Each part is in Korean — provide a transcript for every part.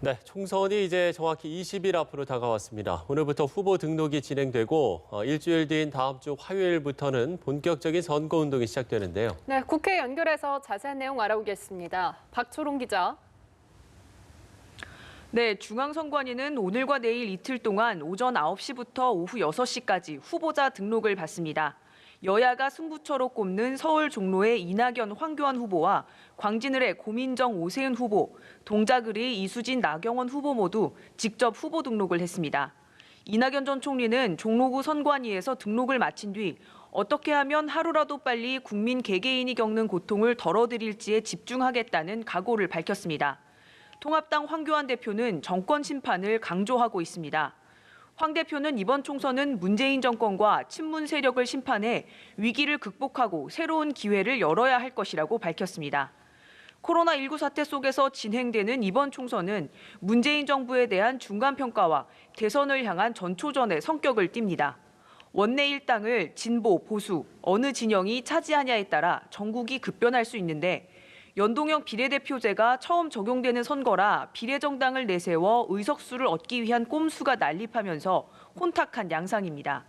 네, 총선이 이제 정확히 20일 앞으로 다가왔습니다. 오늘부터 후보 등록이 진행되고 일주일 뒤인 다음 주 화요일부터는 본격적인 선거운동이 시작되는데요. 네, 국회 연결해서 자세한 내용 알아보겠습니다. 박초롱 기자. 네, 중앙선관위는 오늘과 내일 이틀 동안 오전 9시부터 오후 6시까지 후보자 등록을 받습니다. 여야가 승부처로 꼽는 서울 종로의 이낙연, 황교안 후보와 광진을의 고민정, 오세훈 후보, 동작을의 이수진, 나경원 후보 모두 직접 후보 등록을 했습니다. 이낙연 전 총리는 종로구 선관위에서 등록을 마친 뒤 어떻게 하면 하루라도 빨리 국민 개개인이 겪는 고통을 덜어드릴지에 집중하겠다는 각오를 밝혔습니다. 통합당 황교안 대표는 정권 심판을 강조하고 있습니다. 황 대표는 이번 총선은 문재인 정권과 친문 세력을 심판해 위기를 극복하고 새로운 기회를 열어야 할 것이라고 밝혔습니다. 코로나19 사태 속에서 진행되는 이번 총선은 문재인 정부에 대한 중간평가와 대선을 향한 전초전의 성격을 띱니다. 원내 일당을 진보, 보수, 어느 진영이 차지하냐에 따라 전국이 급변할 수 있는데 연동형 비례대표제가 처음 적용되는 선거라 비례정당을 내세워 의석수를 얻기 위한 꼼수가 난립하면서 혼탁한 양상입니다.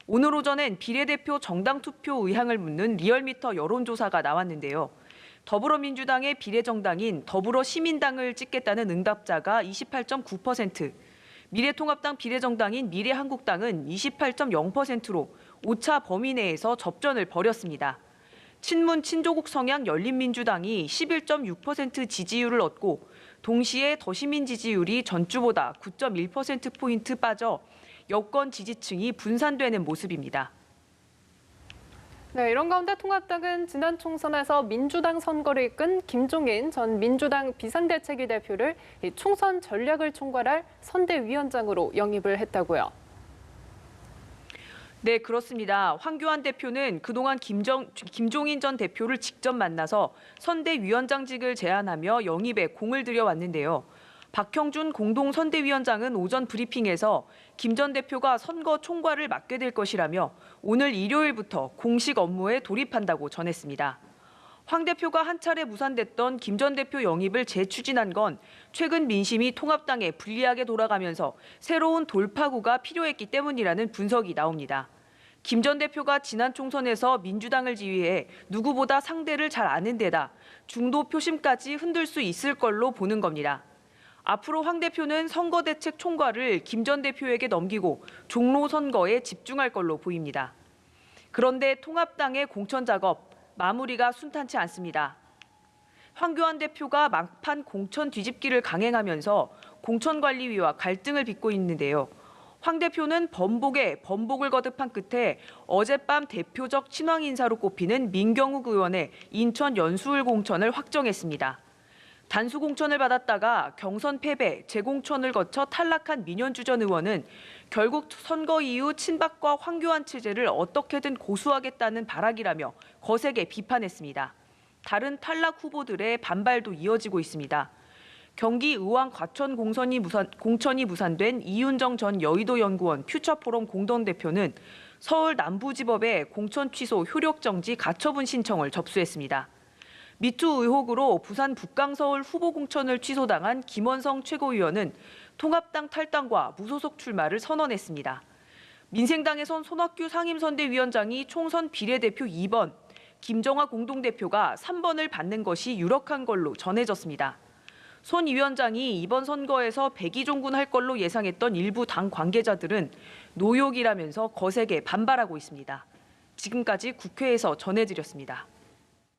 오늘 오전엔 비례대표 정당 투표 의향을 묻는 리얼미터 여론조사가 나왔는데요. 더불어민주당의 비례정당인 더불어시민당을 찍겠다는 응답자가 28.9%, 미래통합당 비례정당인 미래한국당은 28.0%로 오차 범위 내에서 접전을 벌였습니다. 친문 친조국 성향 열린민주당이 11.6% 지지율을 얻고 동시에 더시민 지지율이 전주보다 9.1%포인트 빠져 여권 지지층이 분산되는 모습입니다. 네, 이런 가운데 통합당은 지난 총선에서 민주당 선거를 이끈 김종인 전 민주당 비상대책위 대표를 총선 전략을 총괄할 선대위원장으로 영입을 했다고요. 네, 그렇습니다. 황교안 대표는 그동안 김종인 전 대표를 직접 만나서 선대위원장직을 제안하며 영입에 공을 들여왔는데요. 박형준 공동선대위원장은 오전 브리핑에서 김 전 대표가 선거 총괄을 맡게 될 것이라며 오늘 일요일부터 공식 업무에 돌입한다고 전했습니다. 황 대표가 한 차례 무산됐던 김 전 대표 영입을 재추진한 건 최근 민심이 통합당에 불리하게 돌아가면서 새로운 돌파구가 필요했기 때문이라는 분석이 나옵니다. 김 전 대표가 지난 총선에서 민주당을 지휘해 누구보다 상대를 잘 아는 데다 중도 표심까지 흔들 수 있을 걸로 보는 겁니다. 앞으로 황 대표는 선거대책 총괄을 김 전 대표에게 넘기고 종로 선거에 집중할 걸로 보입니다. 그런데 통합당의 공천 작업 마무리가 순탄치 않습니다. 황교안 대표가 막판 공천 뒤집기를 강행하면서 공천관리위와 갈등을 빚고 있는데요. 황 대표는 번복에 번복을 거듭한 끝에 어젯밤 대표적 친황 인사로 꼽히는 민경욱 의원의 인천 연수을 공천을 확정했습니다. 단수 공천을 받았다가 경선 패배, 재공천을 거쳐 탈락한 민현주 전 의원은 결국 선거 이후 친박과 황교안 체제를 어떻게든 고수하겠다는 발악이라며 거세게 비판했습니다. 다른 탈락 후보들의 반발도 이어지고 있습니다. 경기 의왕 과천 공천이 무산된 이윤정 전 여의도 연구원 퓨처포럼 공동대표는 서울 남부지법에 공천 취소 효력 정지 가처분 신청을 접수했습니다. 미투 의혹으로 부산 북강서울 후보 공천을 취소당한 김원성 최고위원은 통합당 탈당과 무소속 출마를 선언했습니다. 민생당에선 손학규 상임선대위원장이 총선 비례대표 2번, 김정화 공동대표가 3번을 받는 것이 유력한 걸로 전해졌습니다. 손 위원장이 이번 선거에서 백의종군할 걸로 예상했던 일부 당 관계자들은 노욕이라면서 거세게 반발하고 있습니다. 지금까지 국회에서 전해드렸습니다.